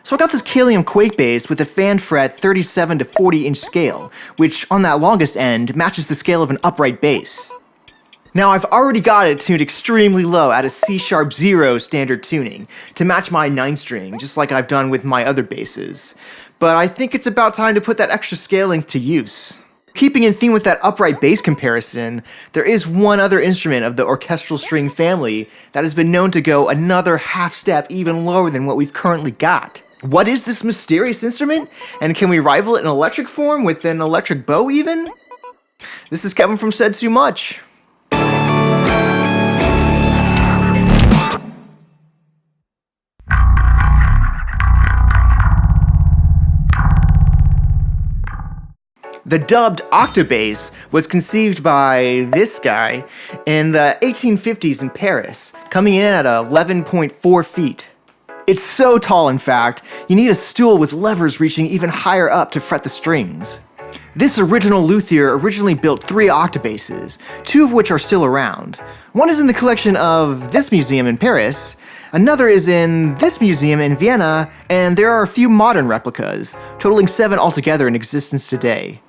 So I got this Kalium quake bass with a fan fret 37 to 40 inch scale, which on that longest end matches the scale of an upright bass. Now I've already got it tuned extremely low at a C-sharp 0 standard tuning to match my 9-string, just like I've done with my other basses. But I think it's about time to put that extra scaling to use. Keeping in theme with that upright bass comparison, there is one other instrument of the orchestral string family that has been known to go another half step even lower than what we've currently got. What is this mysterious instrument? And can we rival it in electric form with an electric bow even? This is Kevin from Said Too Much. The dubbed Octobass was conceived by this guy in the 1850s in Paris, coming in at 11.4 feet. It's so tall, in fact, you need a stool with levers reaching even higher up to fret the strings. This original luthier originally built 3 octobasses, 2 of which are still around. One is in the collection of this museum in Paris, another is in this museum in Vienna, and there are a few modern replicas, totaling 7 altogether in existence today.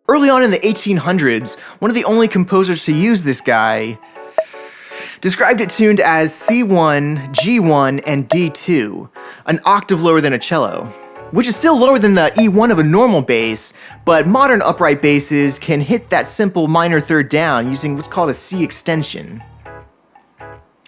Early on in the 1800s, one of the only composers to use this guy described it tuned as C1, G1, and D2, an octave lower than a cello, which is still lower than the E1 of a normal bass, but modern upright basses can hit that simple minor third down using what's called a C extension.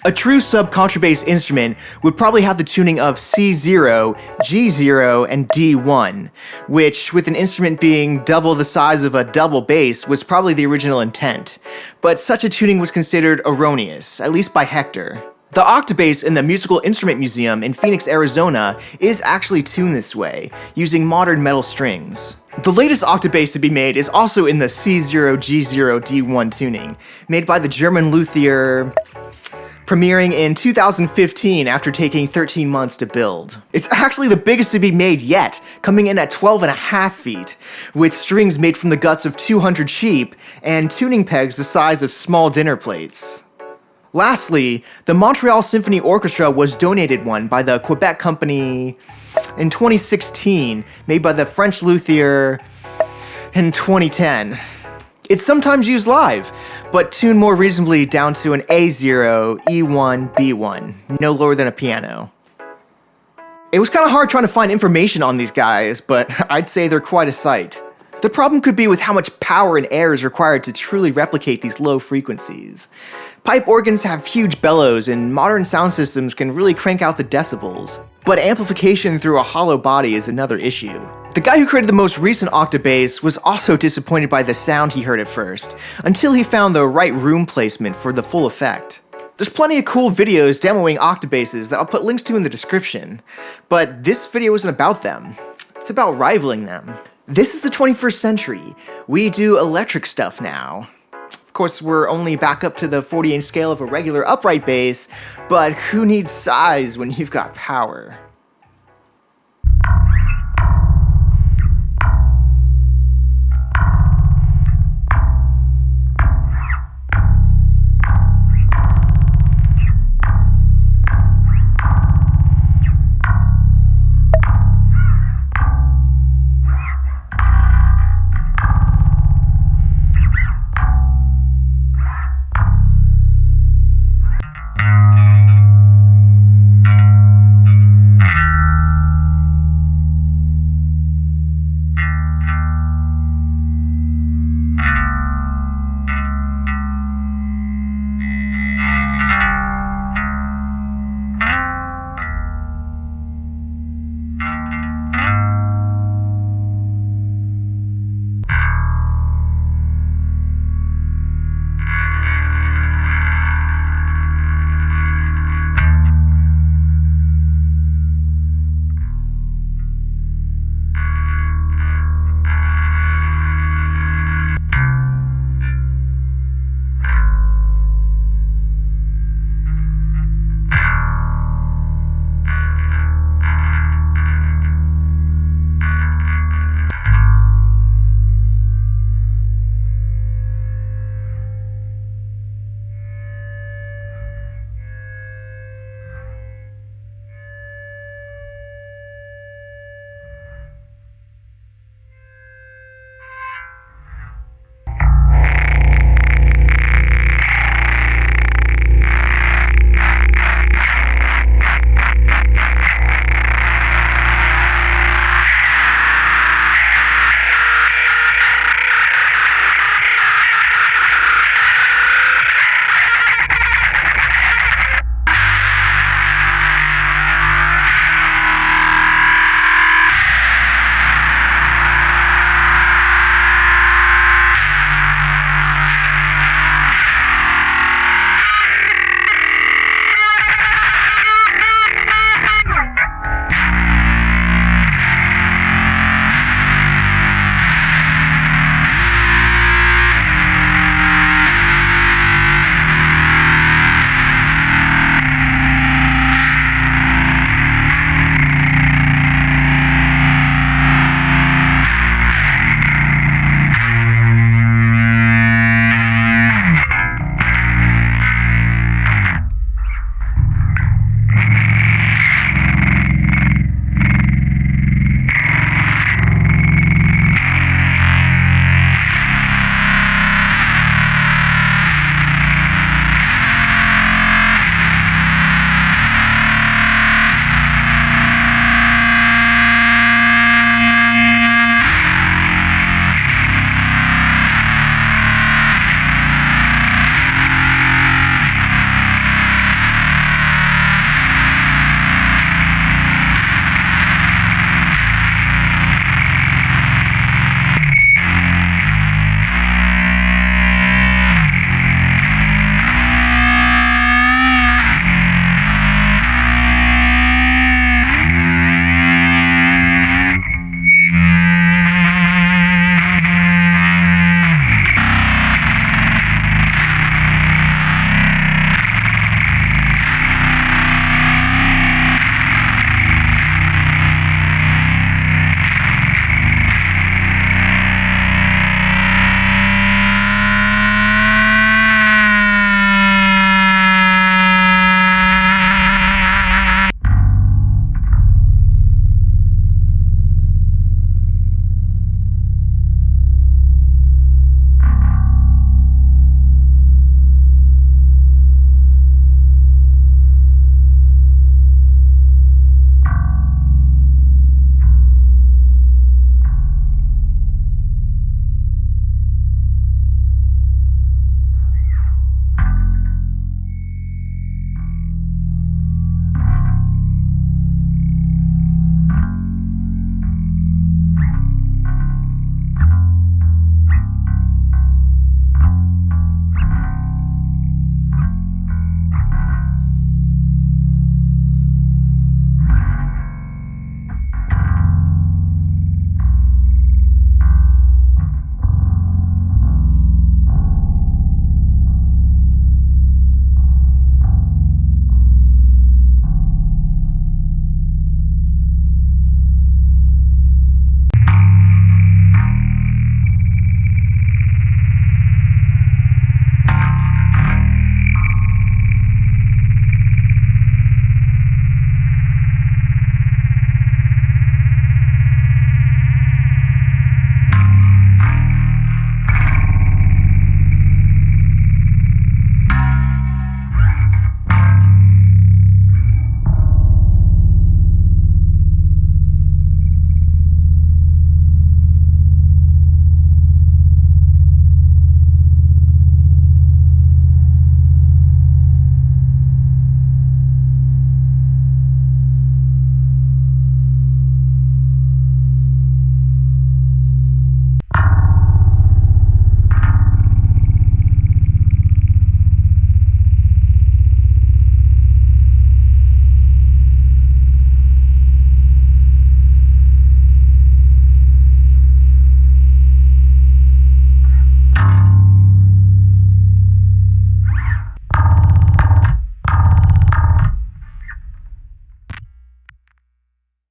A true sub-contrabass instrument would probably have the tuning of C0, G0, and D1, which, with an instrument being double the size of a double bass, was probably the original intent. But such a tuning was considered erroneous, at least by Hector. The octobass in the Musical Instrument Museum in Phoenix, Arizona is actually tuned this way, using modern metal strings. The latest octobass to be made is also in the C0, G0, D1 tuning, made by the German luthier, premiering in 2015 after taking 13 months to build. It's actually the biggest to be made yet, coming in at 12.5 feet, with strings made from the guts of 200 sheep and tuning pegs the size of small dinner plates. Lastly, the Montreal Symphony Orchestra was donated one by the Quebec Company in 2016, made by the French luthier in 2010. It's sometimes used live, but tuned more reasonably down to an A0, E1, B1, no lower than a piano. It was kind of hard trying to find information on these guys, but I'd say they're quite a sight. The problem could be with how much power and air is required to truly replicate these low frequencies. Pipe organs have huge bellows, and modern sound systems can really crank out the decibels, but amplification through a hollow body is another issue. The guy who created the most recent octobass was also disappointed by the sound he heard at first, until he found the right room placement for the full effect. There's plenty of cool videos demoing octobasses that I'll put links to in the description, but this video isn't about them. It's about rivaling them. This is the 21st century. We do electric stuff now. Of course, we're only back up to the 40-inch scale of a regular upright bass, but who needs size when you've got power?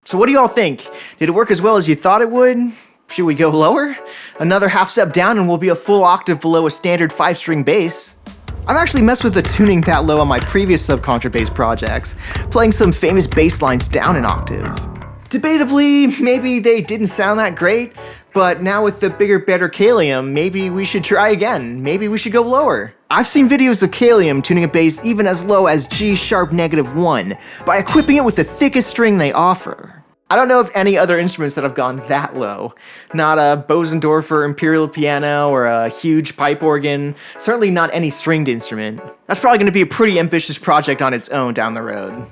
So what do y'all think? Did it work as well as you thought it would? Should we go lower? Another half step down and we'll be a full octave below a standard 5-string bass. I've actually messed with the tuning that low on my previous subcontrabass projects, playing some famous bass lines down an octave. Debatably, maybe they didn't sound that great, but now with the bigger, better Kalium, maybe we should try again. Maybe we should go lower. I've seen videos of Kalium tuning a bass even as low as G♯1 by equipping it with the thickest string they offer. I don't know of any other instruments that have gone that low. Not a Bosendorfer Imperial piano or a huge pipe organ, certainly not any stringed instrument. That's probably going to be a pretty ambitious project on its own down the road.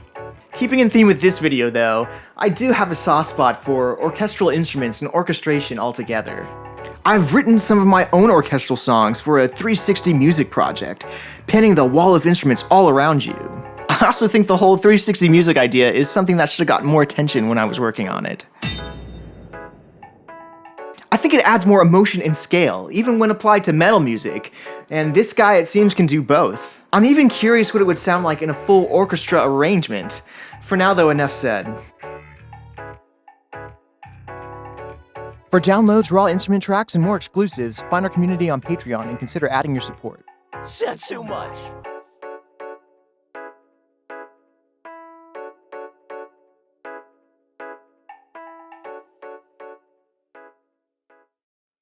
Keeping in theme with this video though, I do have a soft spot for orchestral instruments and orchestration altogether. I've written some of my own orchestral songs for a 360 music project, penning the wall of instruments all around you. I also think the whole 360 music idea is something that should have gotten more attention when I was working on it. I think it adds more emotion and scale, even when applied to metal music, and this guy it seems can do both. I'm even curious what it would sound like in a full orchestra arrangement. For now though, enough said. For downloads, raw instrument tracks, and more exclusives, find our community on Patreon and consider adding your support. Said too much.